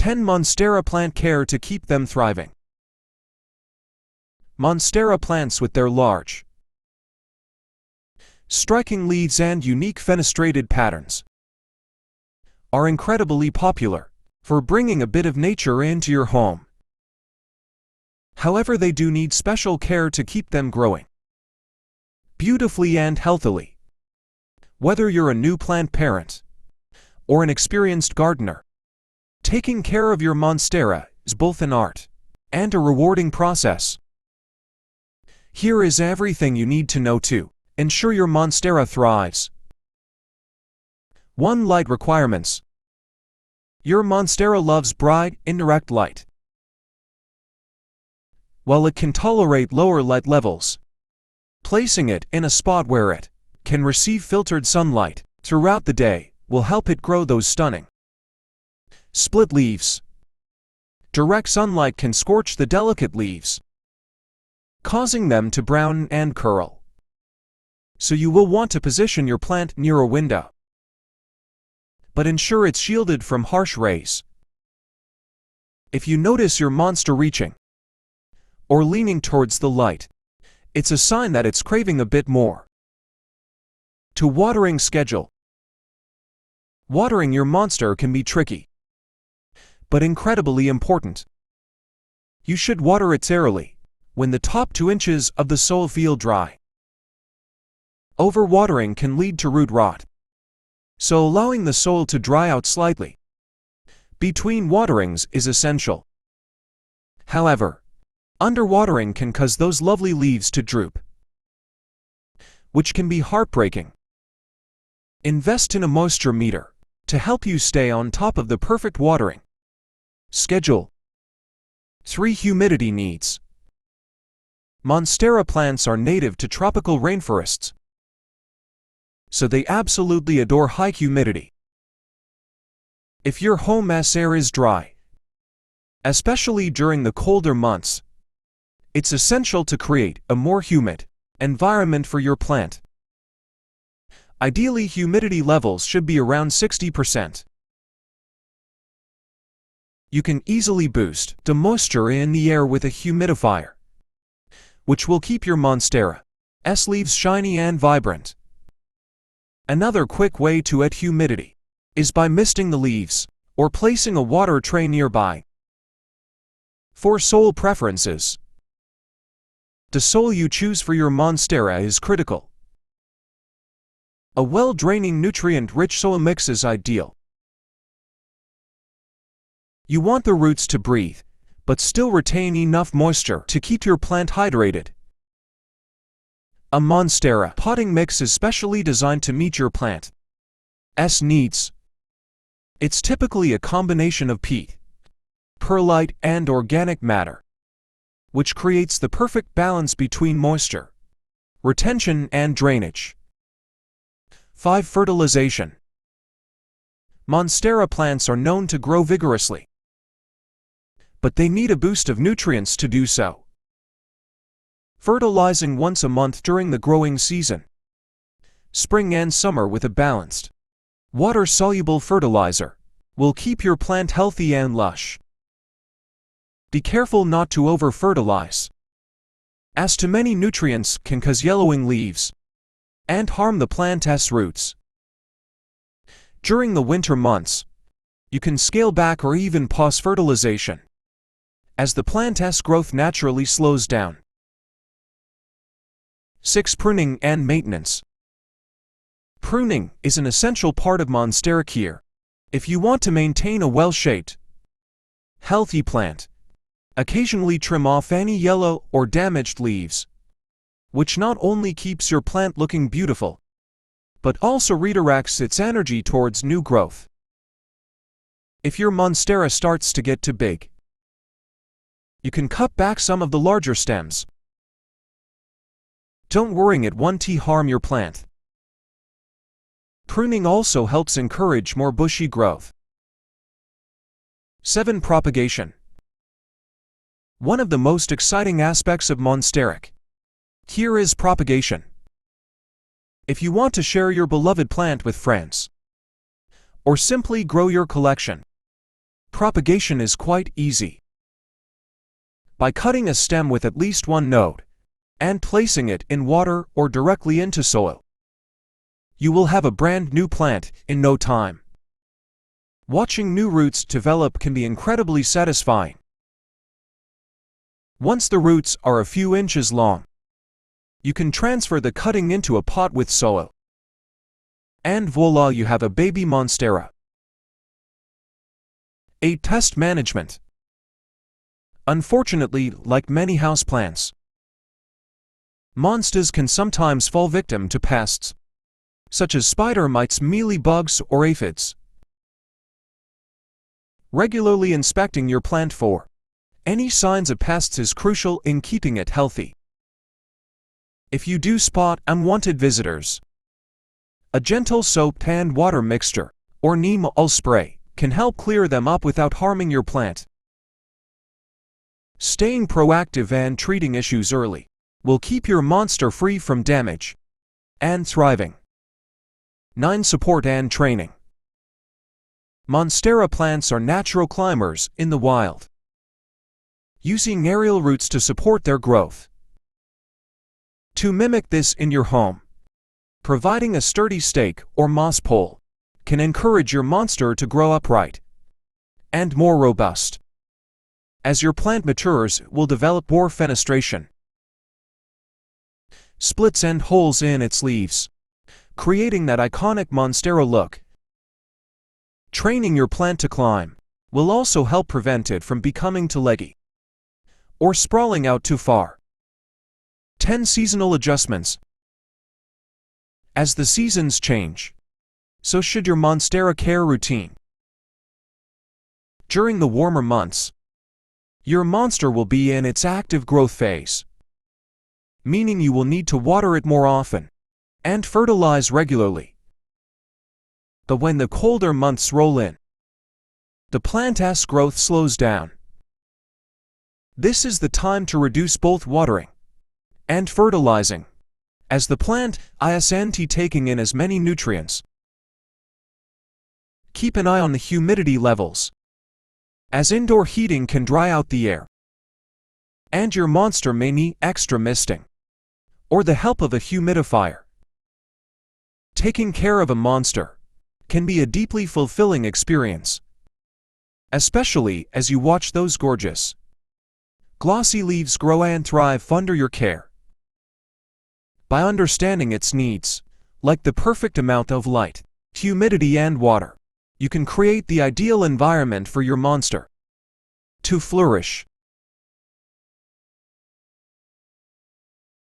10 Monstera plant care to keep them thriving. Monstera plants with their large, striking leaves and unique fenestrated patterns are incredibly popular for bringing a bit of nature into your home. However, they do need special care to keep them growing beautifully and healthily. Whether you're a new plant parent or an experienced gardener, taking care of your Monstera is both an art and a rewarding process. Here is everything you need to know to ensure your Monstera thrives. 1. Light requirements. Your Monstera loves bright, indirect light. While it can tolerate lower light levels, placing it in a spot where it can receive filtered sunlight throughout the day will help it grow those stunning split leaves. Direct sunlight can scorch the delicate leaves, causing them to brown and curl. So you will want to position your plant near a window, but ensure it's shielded from harsh rays. If you notice your monster reaching or leaning towards the light, it's a sign that it's craving a bit more. To watering schedule. Watering your monster can be tricky, but incredibly important. You should water it early, when the top 2 inches of the soil feel dry. Overwatering can lead to root rot, so allowing the soil to dry out slightly between waterings is essential. However, underwatering can cause those lovely leaves to droop, which can be heartbreaking. Invest in a moisture meter to help you stay on top of the perfect watering schedule. 3. Humidity needs. Monstera plants are native to tropical rainforests, so they absolutely adore high humidity. If your home's air is dry, especially during the colder months, it's essential to create a more humid environment for your plant. Ideally, humidity levels should be around 60%. You can easily boost the moisture in the air with a humidifier, which will keep your Monstera's leaves shiny and vibrant. Another quick way to add humidity is by misting the leaves or placing a water tray nearby. 4. Soil preferences. The soil you choose for your Monstera is critical. A well-draining, nutrient-rich soil mix is ideal. You want the roots to breathe, but still retain enough moisture to keep your plant hydrated. A Monstera potting mix is specially designed to meet your plant's needs. It's typically a combination of peat, perlite, and organic matter, which creates the perfect balance between moisture retention and drainage. 5. Fertilization. Monstera plants are known to grow vigorously, but they need a boost of nutrients to do so. Fertilizing once a month during the growing season, spring and summer, with a balanced, water-soluble fertilizer will keep your plant healthy and lush. Be careful not to over-fertilize, as too many nutrients can cause yellowing leaves and harm the plant's roots. During the winter months, you can scale back or even pause fertilization, as the plant's growth naturally slows down. 6. Pruning and maintenance. Pruning is an essential part of Monstera care. If you want to maintain a well-shaped, healthy plant, occasionally trim off any yellow or damaged leaves, which not only keeps your plant looking beautiful, but also redirects its energy towards new growth. If your Monstera starts to get too big, you can cut back some of the larger stems. Don't worry, it won't harm your plant. Pruning also helps encourage more bushy growth. 7. Propagation. One of the most exciting aspects of Monstera here is propagation. If you want to share your beloved plant with friends, or simply grow your collection, Propagation is quite easy. By cutting a stem with at least one node and placing it in water or directly into soil, you will have a brand new plant in no time. Watching new roots develop can be incredibly satisfying. Once the roots are a few inches long, you can transfer the cutting into a pot with soil. And voila, you have a baby Monstera. 8. Pest management. Unfortunately, like many houseplants, Monsteras can sometimes fall victim to pests, such as spider mites, mealybugs, or aphids. Regularly inspecting your plant for any signs of pests is crucial in keeping it healthy. If you do spot unwanted visitors, a gentle soap and water mixture or neem oil spray can help clear them up without harming your plant. Staying proactive and treating issues early will keep your monster free from damage and thriving. 9. Support and training. Monstera plants are natural climbers in the wild, using aerial roots to support their growth. To mimic this in your home, providing a sturdy stake or moss pole can encourage your monster to grow upright and more robust. As your plant matures, it will develop more fenestration, splits and holes in its leaves, creating that iconic Monstera look. Training your plant to climb will also help prevent it from becoming too leggy or sprawling out too far. 10. Seasonal adjustments. As the seasons change, so should your Monstera care routine. During the warmer months, your monster will be in its active growth phase, meaning you will need to water it more often and fertilize regularly. But when the colder months roll in, the plant's growth slows down. This is the time to reduce both watering and fertilizing, as the plant isn't taking in as many nutrients. Keep an eye on the humidity levels, as indoor heating can dry out the air, and your monster may need extra misting or the help of a humidifier. Taking care of a monster can be a deeply fulfilling experience, especially as you watch those gorgeous, glossy leaves grow and thrive under your care. By understanding its needs, like the perfect amount of light, humidity, and water, you can create the ideal environment for your monster to flourish.